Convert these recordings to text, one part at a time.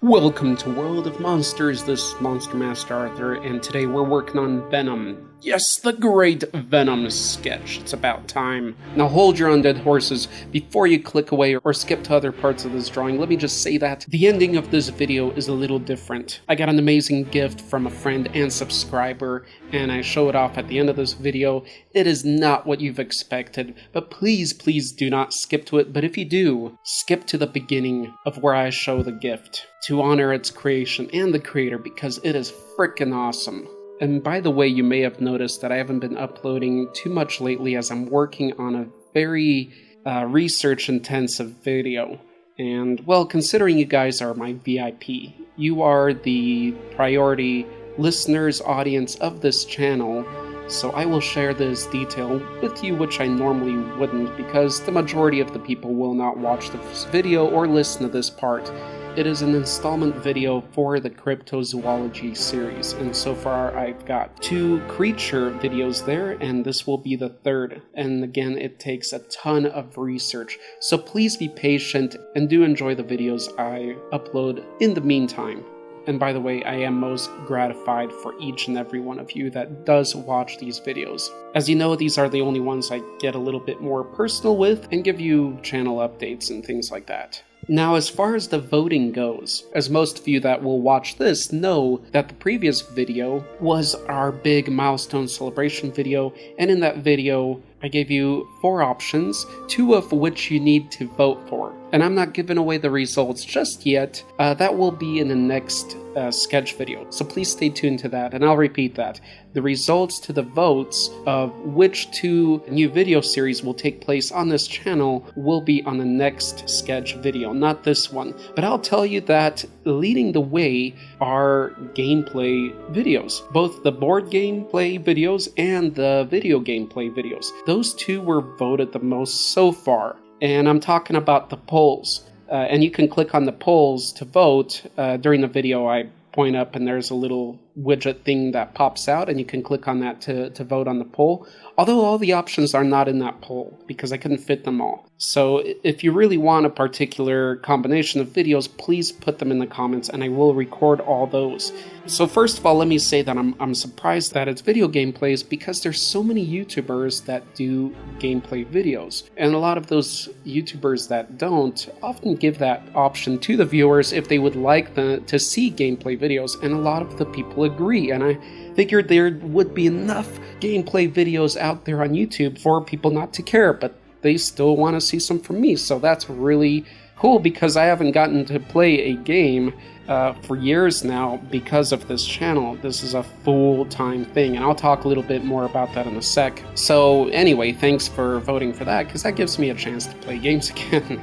Welcome to World of Monsters, this is Monster Master Arthur, and today we're working on Venom. Yes, the great Venom sketch. It's about time. Now hold your undead horses before you click away or skip to other parts of this drawing. Let me just say that the ending of this video is a little different. I got an amazing gift from a friend and subscriber, and I show it off at the end of this video. It is not what you've expected, but please do not skip to it. But if you do, skip to the beginning of where I show the gift to honor its creation and the creator, because it is freaking awesome. And by the way, you may have noticed that I haven't been uploading too much lately as I'm working on a very research-intensive video. And, well, considering you guys are my VIP, you are the priority listeners, audience of this channel, so I will share this detail with you, which I normally wouldn't, because the majority of the people will not watch this video or listen to this part. It is an installment video for the Cryptozoology series, and so far I've got 2 creature videos there, and this will be the 3rd. And again, it takes a ton of research, so please be patient and do enjoy the videos I upload in the meantime. And by the way, I am most gratified for each and every one of you that does watch these videos. As you know, these are the only ones I get a little bit more personal with and give you channel updates and things like that. Now, as far as the voting goes, as most of you that will watch this know that the previous video was our big milestone celebration video, and in that video I gave you 4 options, 2 of which you need to vote for. And I'm not giving away the results just yet. That will be in the next sketch video, so please stay tuned to that, and I'll repeat that. The results to the votes of which 2 new video series will take place on this channel will be on the next sketch video, not this one. But I'll tell you that leading the way are gameplay videos, both the board gameplay videos and the video gameplay videos. Those 2 were voted the most so far, and I'm talking about the polls. And you can click on the polls to vote. During the video I point up and there's a little widget thing that pops out, and you can click on that to vote on the poll. Although all the options are not in that poll because I couldn't fit them all. So if you really want a particular combination of videos, please put them in the comments and I will record all those. So first of all, let me say that I'm surprised that it's video gameplays, because there's so many YouTubers that do gameplay videos. And a lot of those YouTubers that don't often give that option to the viewers if they would like to see gameplay videos, and a lot of the people agree, and I figured there would be enough gameplay videos out there on YouTube for people not to care, but they still want to see some from me, so that's really cool, because I haven't gotten to play a game for years now because of this channel. This is a full-time thing, and I'll talk a little bit more about that in a sec. So anyway, thanks for voting for that, because that gives me a chance to play games again.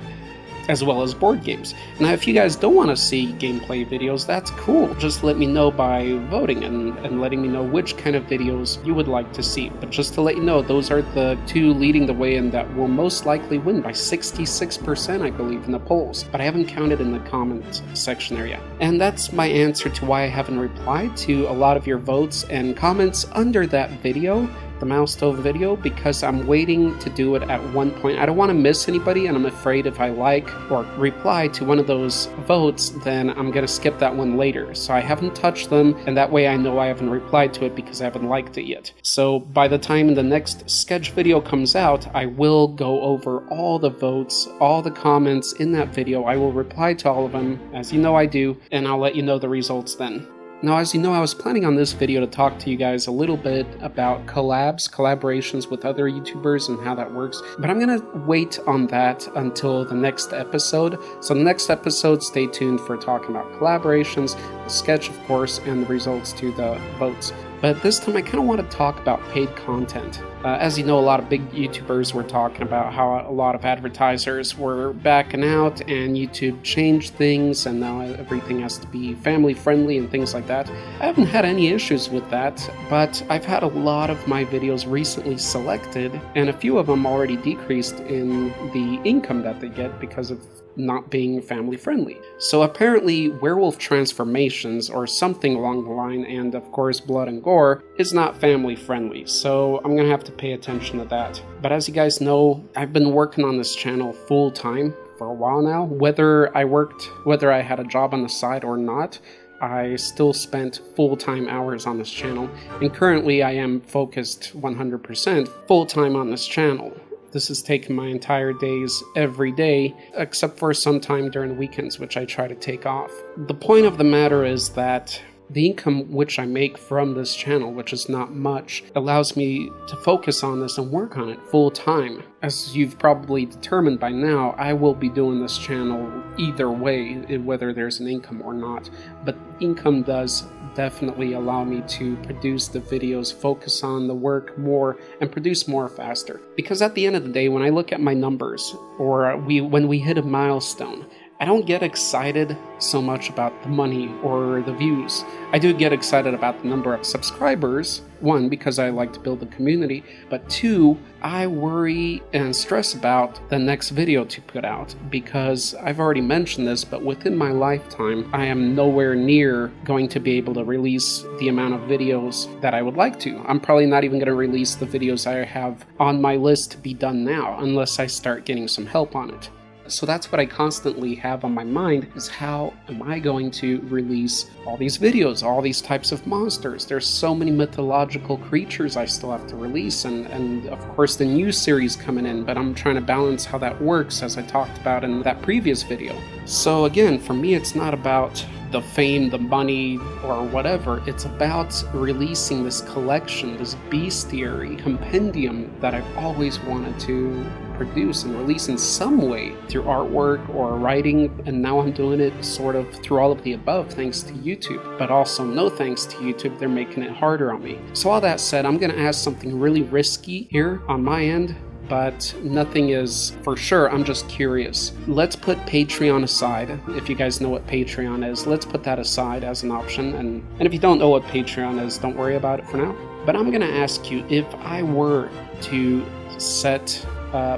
As well as board games. Now, if you guys don't want to see gameplay videos, that's cool. Just let me know by voting and letting me know which kind of videos you would like to see. But just to let you know, those are the 2 leading the way and that will most likely win by 66%, I believe, in the polls. But I haven't counted in the comments section area. And that's my answer to why I haven't replied to a lot of your votes and comments under that video, the milestone video, because I'm waiting to do it at one point. I don't want to miss anybody, and I'm afraid if I like or reply to one of those votes, then I'm going to skip that one later. So I haven't touched them, and that way I know I haven't replied to it because I haven't liked it yet. So by the time the next sketch video comes out, I will go over all the votes, all the comments in that video. I will reply to all of them, as you know I do, and I'll let you know the results then. Now, as you know, I was planning on this video to talk to you guys a little bit about collaborations with other YouTubers and how that works, but I'm gonna wait on that until the next episode. So the next episode, stay tuned for talking about collaborations, the sketch, of course, and the results to the votes. But this time I kind of want to talk about paid content. As you know, a lot of big YouTubers were talking about how a lot of advertisers were backing out and YouTube changed things and now everything has to be family friendly and things like that. I haven't had any issues with that, but I've had a lot of my videos recently selected, and a few of them already decreased in the income that they get because of not being family friendly. So apparently werewolf transformations or something along the line, and of course blood and gore, is not family friendly. So I'm gonna have to pay attention to that. But as you guys know, I've been working on this channel full time for a while now. Whether I had a job on the side or not, I still spent full-time hours on this channel, and currently I am focused 100% full-time on this channel. This has taken my entire days every day, except for some time during the weekends, which I try to take off. The point of the matter is that the income which I make from this channel, which is not much, allows me to focus on this and work on it full time. As you've probably determined by now, I will be doing this channel either way, whether there's an income or not. But income does definitely allow me to produce the videos, focus on the work more, and produce more faster. Because at the end of the day, when I look at my numbers, or when we hit a milestone, I don't get excited so much about the money or the views. I do get excited about the number of subscribers, one, because I like to build a community, but two, I worry and stress about the next video to put out, because I've already mentioned this, but within my lifetime, I am nowhere near going to be able to release the amount of videos that I would like to. I'm probably not even going to release the videos I have on my list to be done now, unless I start getting some help on it. So that's what I constantly have on my mind, is how am I going to release all these videos, all these types of monsters? There's so many mythological creatures I still have to release, and of course the new series coming in, but I'm trying to balance how that works, as I talked about in that previous video. So again, for me, it's not about the fame, the money, or whatever. It's about releasing this collection, this bestiary compendium that I've always wanted to produce and release in some way, through artwork or writing, and now I'm doing it sort of through all of the above thanks to YouTube, but also no thanks to YouTube, they're making it harder on me. So all that said, I'm gonna ask something really risky here on my end, but nothing is for sure. I'm just curious. Let's put Patreon aside. If you guys know what Patreon is, let's put that aside as an option, and if you don't know what Patreon is, don't worry about it for now. But I'm gonna ask you, if I were to set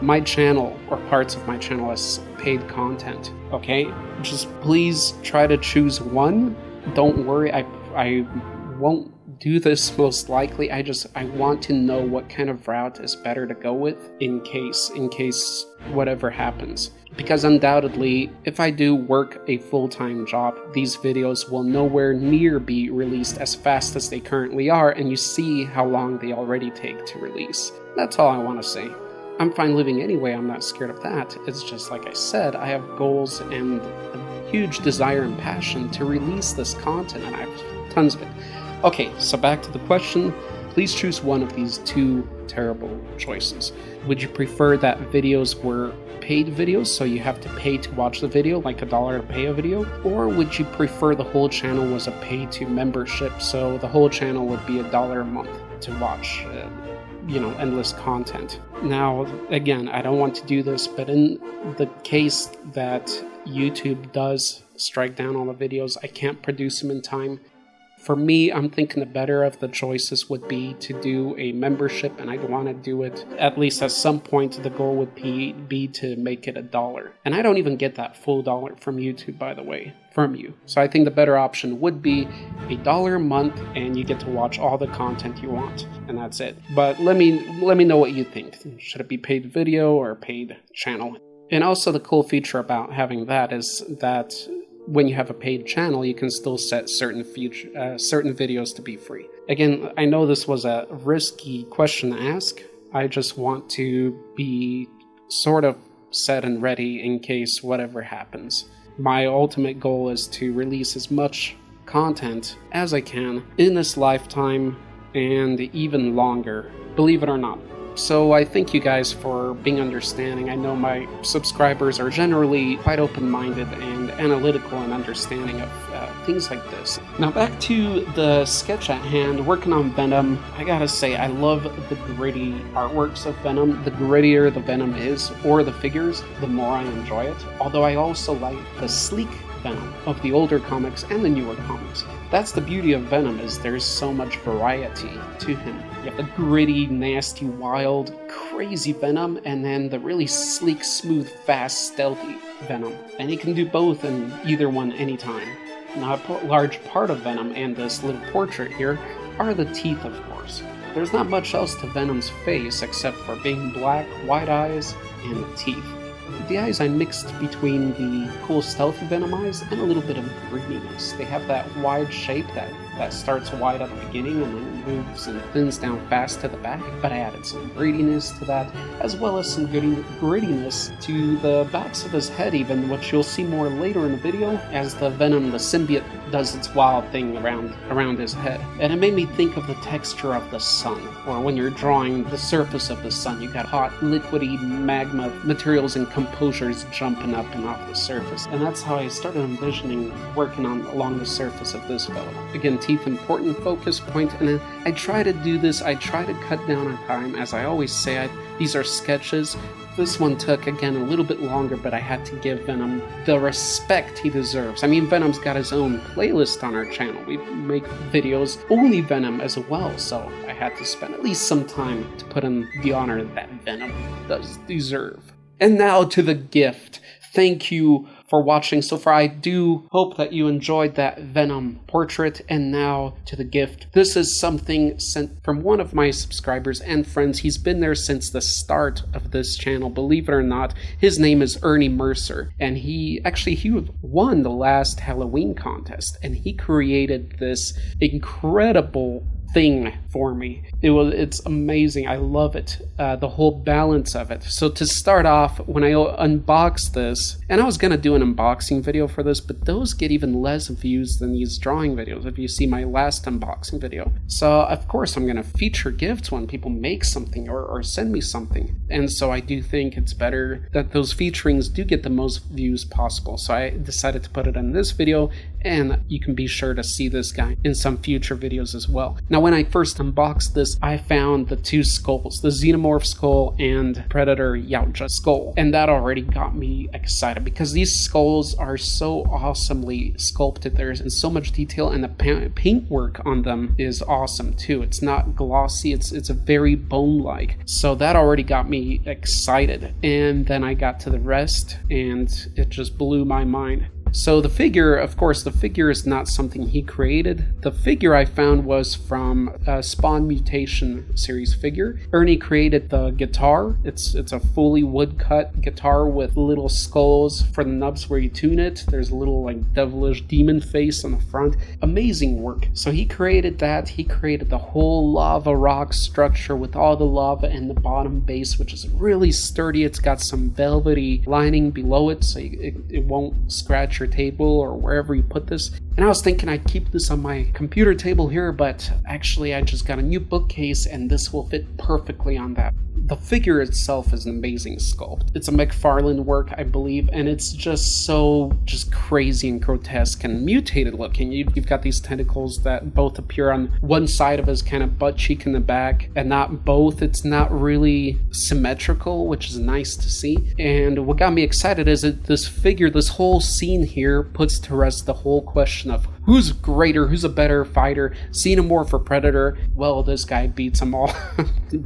my channel or parts of my channel as paid content, okay? Just please try to choose one. Don't worry, I won't do this most likely. I want to know what kind of route is better to go with in case whatever happens. Because undoubtedly, if I do work a full-time job, these videos will nowhere near be released as fast as they currently are, and you see how long they already take to release. That's all I want to say. I'm fine living anyway, I'm not scared of that. It's just like I said, I have goals and a huge desire and passion to release this content, and I have tons of it. Okay, so back to the question. Please choose one of these two terrible choices. Would you prefer that videos were paid videos, so you have to pay to watch the video, like $1 to pay a video? Or would you prefer the whole channel was a pay to membership, so the whole channel would be $1 a month to watch endless content? Now, again, I don't want to do this, but in the case that YouTube does strike down all the videos, I can't produce them in time. For me, I'm thinking the better of the choices would be to do a membership, and I'd want to do it at least at some point. The goal would be to make it $1. And I don't even get that full $1 from YouTube, by the way, from you. So I think the better option would be $1 a month, and you get to watch all the content you want, and that's it. But let me know what you think. Should it be paid video or paid channel? And also the cool feature about having that is that when you have a paid channel, you can still set certain videos to be free. Again, I know this was a risky question to ask. I just want to be sort of set and ready in case whatever happens. My ultimate goal is to release as much content as I can in this lifetime and even longer, believe it or not. So I thank you guys for being understanding. I know my subscribers are generally quite open-minded and analytical and understanding of things like this. Now back to the sketch at hand, working on Venom. I gotta say, I love the gritty artworks of Venom. The grittier the Venom is, or the figures, the more I enjoy it. Although I also like the sleek Venom of the older comics and the newer comics. That's the beauty of Venom, is there's so much variety to him. You have the gritty, nasty, wild, crazy Venom, and then the really sleek, smooth, fast, stealthy Venom. And he can do both in either one anytime. Now, a large part of Venom and this little portrait here are the teeth, of course. There's not much else to Venom's face except for being black, wide eyes, and the teeth. The eyes I mixed between the cool stealthy Venom eyes and a little bit of greeniness. They have that wide shape that starts wide at the beginning and then moves and thins down fast to the back, but I added some grittiness to that, as well as some grittiness to the backs of his head even, which you'll see more later in the video as the Venom, the symbiote, does its wild thing around his head. And it made me think of the texture of the sun, or when you're drawing the surface of the sun, you got hot, liquidy magma materials and composures jumping up and off the surface. And that's how I started envisioning working along the surface of this fellow. Again, teeth, important focus point, and I try to do this, I try to cut down on time. As I always say, these are sketches. This one took, again, a little bit longer, but I had to give Venom the respect he deserves. I mean, Venom's got his own playlist on our channel. We make videos only Venom as well, so I had to spend at least some time to put in the honor that Venom does deserve. And now to the gift. Thank you for watching so far. I do hope that you enjoyed that Venom portrait. And now to the gift. This is something sent from one of my subscribers and friends. He's been there since the start of this channel, believe it or not. His name is Ernie Mercer, and he won the last Halloween contest, and he created this incredible thing for me. It's amazing. I love it. The whole balance of it. So to start off, when I unboxed this, and I was gonna do an unboxing video for this, but those get even less views than these drawing videos if you see my last unboxing video. So of course I'm gonna feature gifts when people make something or send me something. And so I do think it's better that those featurings do get the most views possible. So I decided to put it in this video, and you can be sure to see this guy in some future videos as well. Now, when I first unboxed this, I found the two skulls, the Xenomorph skull and Predator Yautja skull, and that already got me excited because these skulls are so awesomely sculpted. There's in so much detail, and the paintwork on them is awesome too. It's not glossy, it's a very bone-like. So that already got me excited, and then I got to the rest, and it just blew my mind. So the figure, of course, the figure is not something he created. The figure I found was from a Spawn Mutation series figure. Ernie created the guitar. It's a fully woodcut guitar with little skulls for the nubs where you tune it. There's a little like devilish demon face on the front. Amazing work. So he created that. He created the whole lava rock structure with all the lava in the bottom base, which is really sturdy. It's got some velvety lining below it, so it won't scratch your table or wherever you put this. And I was thinking I'd keep this on my computer table here, but actually I just got a new bookcase and this will fit perfectly on that. The figure itself is an amazing sculpt. It's a McFarlane work, I believe, and it's just crazy and grotesque and mutated looking. You've got these tentacles that both appear on one side of his kind of butt cheek in the back, and not both. It's not really symmetrical, which is nice to see. And what got me excited is that this figure, this whole scene here, puts to rest the whole question of who's greater, who's a better fighter, Xenomorph or Predator. Well, this guy beats them all,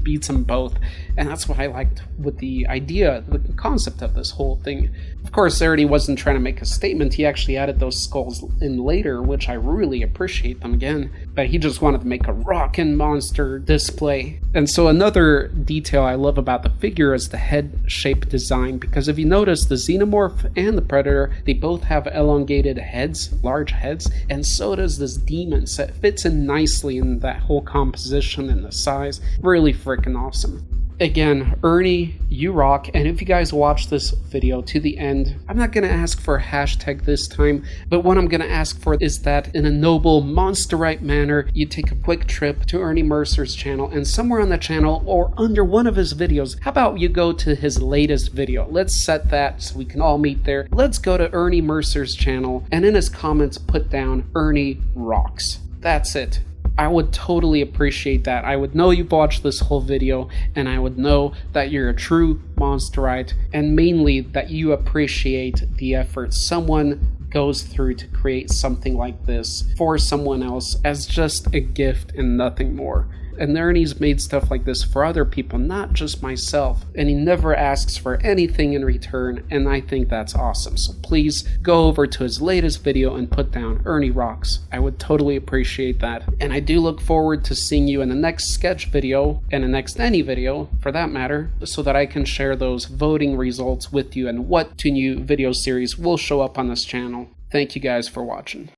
beats them both. And that's what I liked with the idea, the concept of this whole thing. Of course, Ernie wasn't trying to make a statement. He actually added those skulls in later, which I really appreciate them again. But he just wanted to make a rockin' monster display. And so another detail I love about the figure is the head shape design, because if you notice, the Xenomorph and the Predator, they both have elongated heads, large heads, and so does this demon. So it fits in nicely in that whole composition and the size. Really freaking awesome. Again, Ernie, you rock, and if you guys watch this video to the end, I'm not going to ask for a hashtag this time, but what I'm going to ask for is that in a noble, monsterite manner, you take a quick trip to Ernie Mercer's channel, and somewhere on the channel or under one of his videos, how about you go to his latest video? Let's set that so we can all meet there. Let's go to Ernie Mercer's channel, and in his comments, put down Ernie rocks. That's it. I would totally appreciate that. I would know you've watched this whole video, and I would know that you're a true monsterite, and mainly that you appreciate the effort someone goes through to create something like this for someone else as just a gift and nothing more. And Ernie's made stuff like this for other people, not just myself, and he never asks for anything in return, and I think that's awesome. So please go over to his latest video and put down Ernie Rocks. I would totally appreciate that. And I do look forward to seeing you in the next sketch video, and the next any video for that matter, so that I can share those voting results with you and what two new video series will show up on this channel. Thank you guys for watching.